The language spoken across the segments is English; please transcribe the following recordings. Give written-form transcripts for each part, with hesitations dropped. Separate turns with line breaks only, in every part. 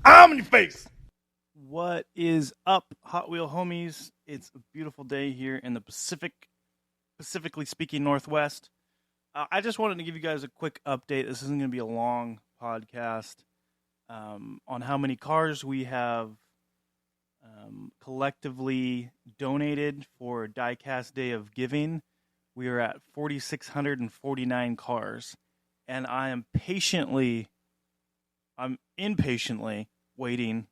Omniface!
What is up, Hot Wheel homies? It's a beautiful day here in the specifically speaking, Northwest. I just wanted to give you guys a quick update. This isn't going to be a long podcast on how many cars we have collectively donated for Diecast Day of Giving. We are at 4,649 cars, and I'm impatiently waiting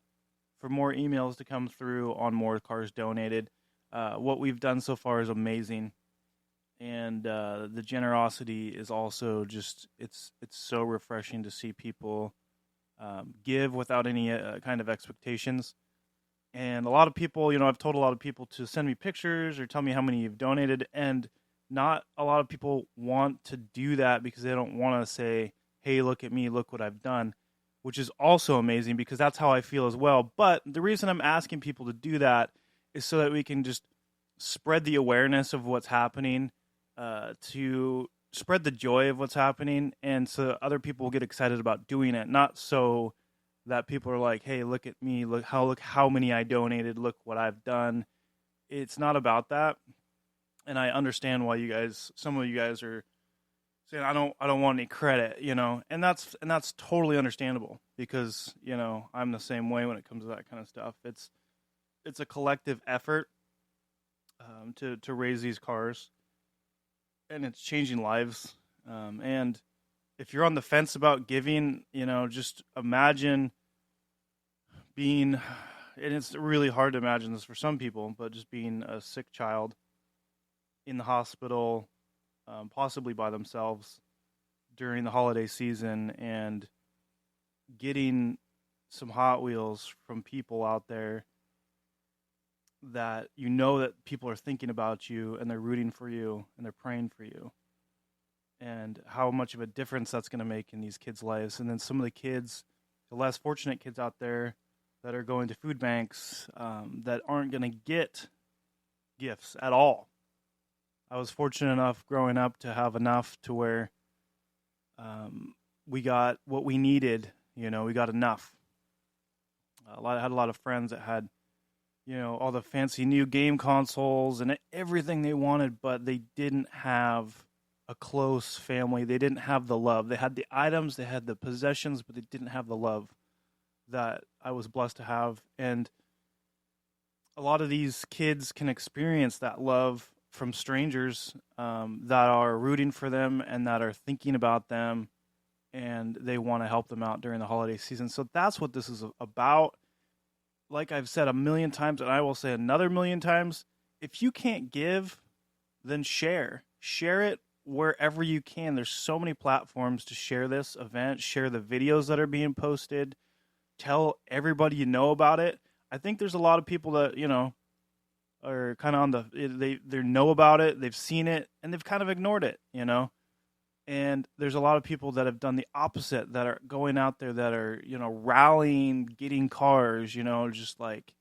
for more emails to come through on more cars donated. What we've done so far is amazing, and the generosity is also just it's so refreshing to see people give without any kind of expectations. And a lot of people, I've told a lot of people to send me pictures or tell me how many you've donated, and not a lot of people want to do that because they don't want to say, hey, look at me, look what I've done, which is also amazing because that's how I feel as well. But the reason I'm asking people to do that is so that we can just spread the awareness of what's happening, to spread the joy of what's happening, and so other people will get excited about doing it, not so that people are like, hey, look at me, look how many I donated, look what I've done. It's not about that. And I understand why some of you guys are saying I don't want any credit, and that's totally understandable because, I'm the same way when it comes to that kind of stuff. It's a collective effort to raise these cars, and it's changing lives. And if you're on the fence about giving, just imagine being, and it's really hard to imagine this for some people, but just being a sick child in the hospital, possibly by themselves during the holiday season, and getting some Hot Wheels from people out there that that people are thinking about you and they're rooting for you and they're praying for you, and how much of a difference that's going to make in these kids' lives. And then some of the kids, the less fortunate kids out there that are going to food banks, that aren't going to get gifts at all. I was fortunate enough growing up to have enough to where we got what we needed. We got enough. I had a lot of friends that had, all the fancy new game consoles and everything they wanted, but they didn't have a close family. They didn't have the love. They had the items, they had the possessions, but they didn't have the love that I was blessed to have. And a lot of these kids can experience that love from strangers that are rooting for them and that are thinking about them, and they want to help them out during the holiday season. So that's what this is about. Like I've said a million times, and I will say another million times, if you can't give, then share. Share it wherever you can. There's so many platforms to share this event, share the videos that are being posted, tell everybody you know about it. I think there's a lot of people that, are kind of on they know about it, they've seen it, and they've kind of ignored it, And there's a lot of people that have done the opposite, that are going out there, that are, rallying, getting cars, just like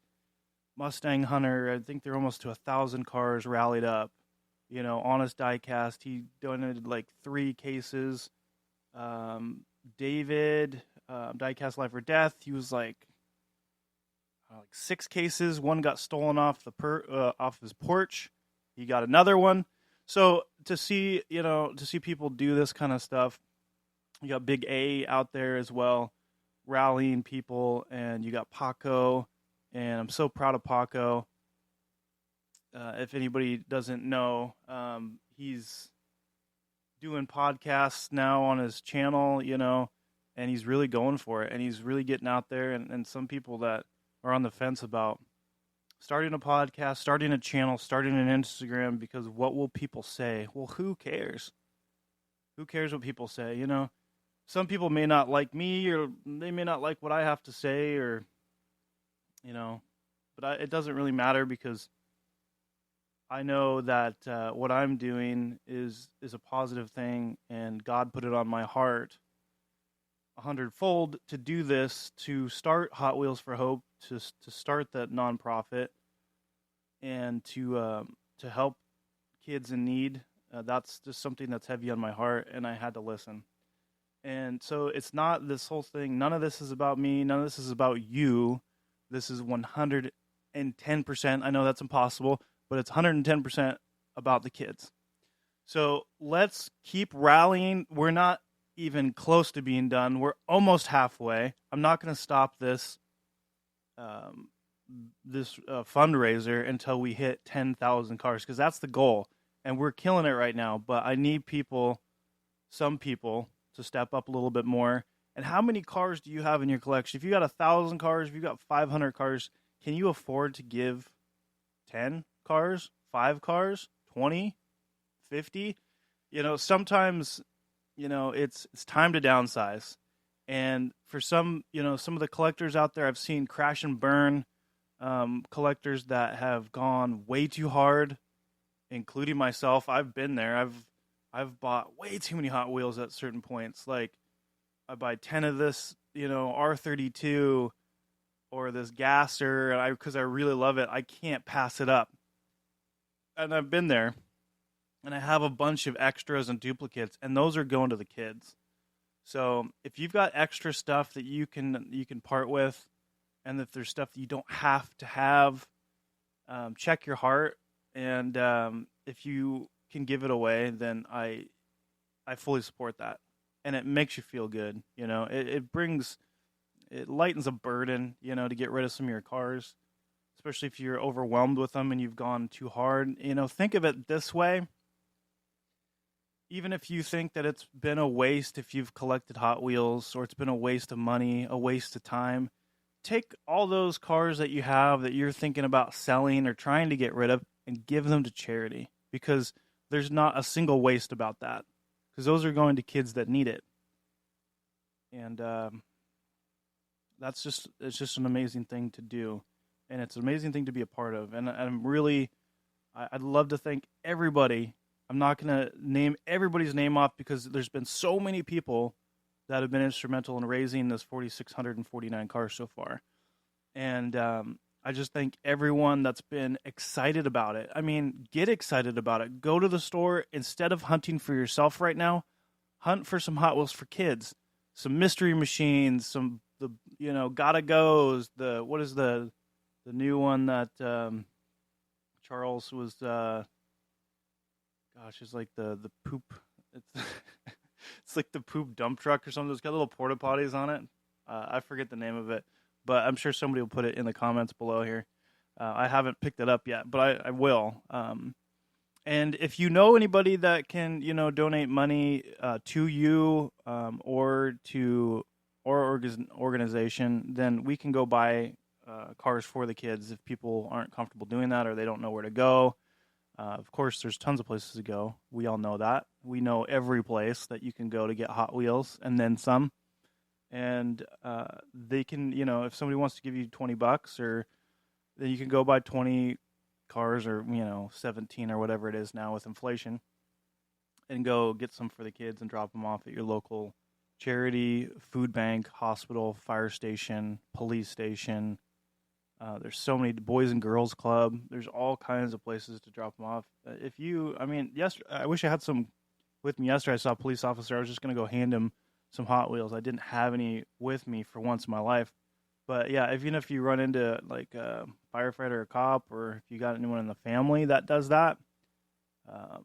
Mustang Hunter. I think they're almost to 1,000 cars rallied up. Honest Diecast, he donated like 3 cases. David, Diecast Life or Death, he was like 6 cases. One got stolen off off his porch. He got another one. So to see people do this kind of stuff, you got Big A out there as well, rallying people, and you got Paco, and I'm so proud of Paco. If anybody doesn't know, he's doing podcasts now on his channel, and he's really going for it, and he's really getting out there, and some people that are on the fence about starting a podcast, starting a channel, starting an Instagram, because what will people say? Well, who cares? Who cares what people say, Some people may not like me, or they may not like what I have to say, or, but it doesn't really matter, because I know that what I'm doing is a positive thing, and God put it on my heart 100-fold to do this, to start Hot Wheels for Hope, to start that nonprofit, and to help kids in need. That's just something that's heavy on my heart, and I had to listen. And so it's not this whole thing. None of this is about me. None of this is about you. This is 110%. I know that's impossible, but it's 110% about the kids. So let's keep rallying. We're not even close to being done. We're almost halfway. I'm not going to stop this fundraiser until we hit 10,000 cars, because that's the goal. And we're killing it right now. But I need some people, to step up a little bit more. And how many cars do you have in your collection? If you got 1,000 cars, if you got 500 cars, can you afford to give 10 cars, 5 cars, 20, 50? Sometimes, it's time to downsize. And for some of the collectors out there, I've seen crash and burn collectors that have gone way too hard, including myself. I've been there. I've bought way too many Hot Wheels at certain points. Like, I buy 10 of this, R32 or this Gasser, because I really love it. I can't pass it up. And I've been there, and I have a bunch of extras and duplicates, and those are going to the kids. So if you've got extra stuff that you can part with, and if there's stuff that you don't have to have, check your heart. And if you can give it away, then I fully support that. And it makes you feel good. It lightens a burden, to get rid of some of your cars, especially if you're overwhelmed with them and you've gone too hard. Think of it this way. Even if you think that it's been a waste, if you've collected Hot Wheels, or it's been a waste of money, a waste of time, take all those cars that you have that you're thinking about selling or trying to get rid of and give them to charity, because there's not a single waste about that, because those are going to kids that need it. And it's just an amazing thing to do, and it's an amazing thing to be a part of. And I'd love to thank everybody. I'm not going to name everybody's name off, because there's been so many people that have been instrumental in raising this 4,649 cars so far. And I just thank everyone that's been excited about it. I mean, get excited about it. Go to the store. Instead of hunting for yourself right now, hunt for some Hot Wheels for kids. Some mystery machines, some gotta goes. What is the new one that Charles was? It's like the poop. It's like the poop dump truck or something. It's got little porta potties on it. I forget the name of it, but I'm sure somebody will put it in the comments below here. I haven't picked it up yet, but I will. And if you know anybody that can, donate money to you or to our organization, then we can go buy cars for the kids if people aren't comfortable doing that or they don't know where to go. Of course, there's tons of places to go. We all know that. We know every place that you can go to get Hot Wheels and then some. And they can, if somebody wants to give you $20, or then you can go buy 20 cars, or 17 or whatever it is now with inflation, and go get some for the kids and drop them off at your local charity, food bank, hospital, fire station, police station. There's so many, Boys and Girls Club. There's all kinds of places to drop them off. I wish I had some with me yesterday. I saw a police officer. I was just going to go hand him some Hot Wheels. I didn't have any with me for once in my life. But yeah, even if you run into like a firefighter or a cop, or if you got anyone in the family that does that,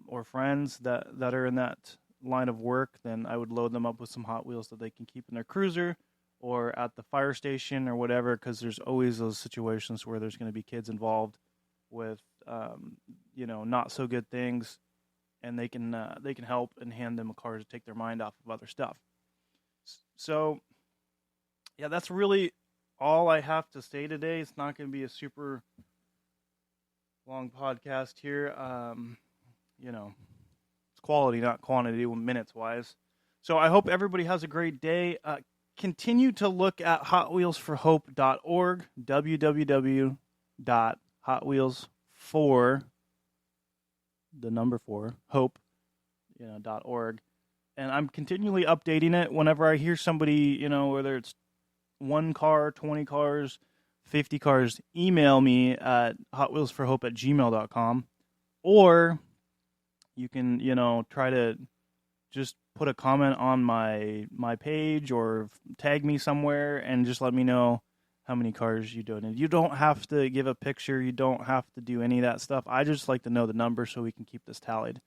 or friends that are in that line of work, then I would load them up with some Hot Wheels that they can keep in their cruiser or at the fire station or whatever, because there's always those situations where there's going to be kids involved with, not so good things, and they can help and hand them a car to take their mind off of other stuff. So, yeah, that's really all I have to say today. It's not going to be a super long podcast here. It's quality, not quantity, minutes-wise. So I hope everybody has a great day. Continue to look at hotwheelsforhope.org, www.hotwheels4, the number 4, hope, .org. And I'm continually updating it whenever I hear somebody, whether it's 1 car, 20 cars, 50 cars, email me at hotwheelsforhope@gmail.com, or You can, try to just put a comment on my page or tag me somewhere and just let me know how many cars you donated. You don't have to give a picture. You don't have to do any of that stuff. I just like to know the number so we can keep this tallied,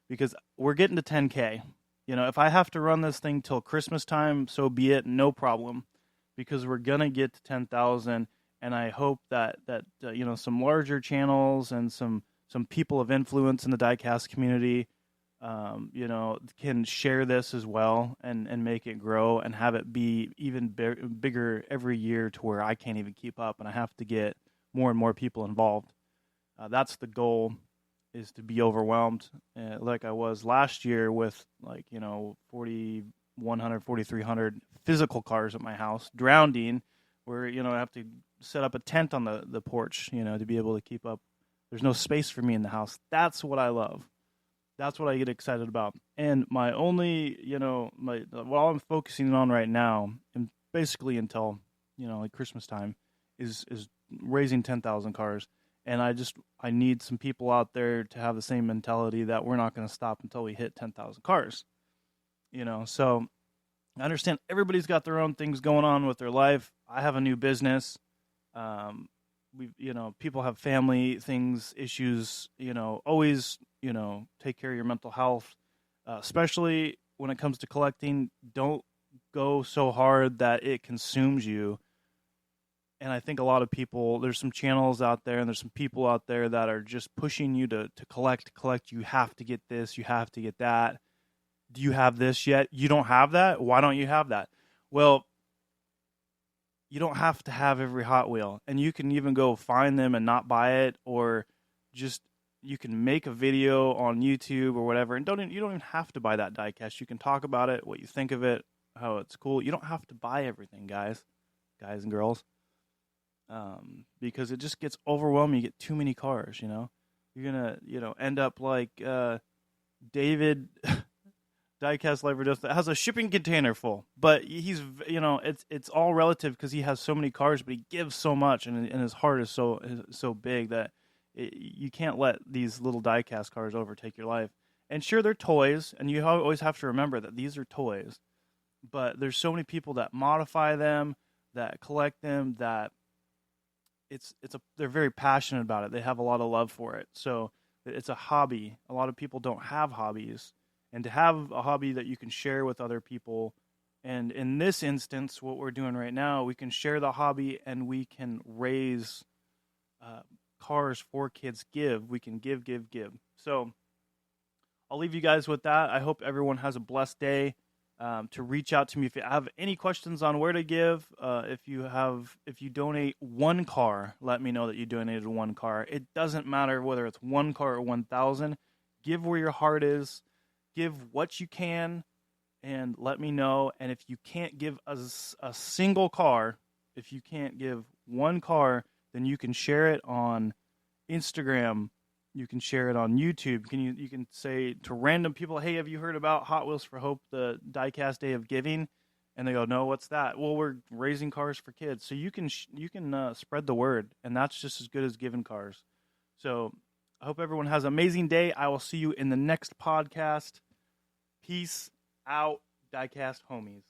because we're getting to 10K. If I have to run this thing till Christmas time, so be it. No problem, because we're gonna get to 10,000, and I hope that some larger channels and some people of influence in the diecast community can share this as well and make it grow and have it be even bigger every year to where I can't even keep up and I have to get more and more people involved. That's the goal, is to be overwhelmed like I was last year with 4,100, 4,300 physical cars at my house, drowning, where, I have to set up a tent on the porch, to be able to keep up. There's no space for me in the house. That's what I love. That's what I get excited about. And my only, what I'm focusing on right now, and basically until, Christmas time, is raising 10,000 cars. And I need some people out there to have the same mentality that we're not going to stop until we hit 10,000 cars. So I understand everybody's got their own things going on with their life. I have a new business. People have family things, issues, always, take care of your mental health, especially when it comes to collecting. Don't go so hard that it consumes you. And I think a lot of people, there's some channels out there and there's some people out there that are just pushing you to collect. You have to get this, you have to get that. Do you have this yet? You don't have that? Why don't you have that? Well, you don't have to have every Hot Wheel, and you can even go find them and not buy it, or just you can make a video on YouTube or whatever, and you don't even have to buy that diecast. You can talk about it, what you think of it, how it's cool. You don't have to buy everything, guys and girls, because it just gets overwhelming. You get too many cars. You're gonna end up like David. Diecast Lifer that has a shipping container full, but he's it's all relative because he has so many cars, but he gives so much, and his heart is so big that you can't let these little diecast cars overtake your life. And sure, they're toys, and you always have to remember that these are toys, but there's so many people that modify them, that collect them, that they're very passionate about it. They have a lot of love for it, so it's a hobby. A lot of people don't have hobbies. And to have a hobby that you can share with other people, and in this instance, what we're doing right now, we can share the hobby and we can raise cars for kids. We can give. So I'll leave you guys with that. I hope everyone has a blessed day. To reach out to me if you have any questions on where to give. If you donate one car, let me know that you donated one car. It doesn't matter whether it's one car or 1,000. Give where your heart is. Give what you can, and let me know. And if you can't give a single car, if you can't give one car, then you can share it on Instagram. You can share it on YouTube. You can say to random people, "Hey, have you heard about Hot Wheels for Hope, the Diecast Day of Giving?" And they go, "No, what's that?" Well, we're raising cars for kids, so you can spread the word, and that's just as good as giving cars. So I hope everyone has an amazing day. I will see you in the next podcast. Peace out, Diecast homies.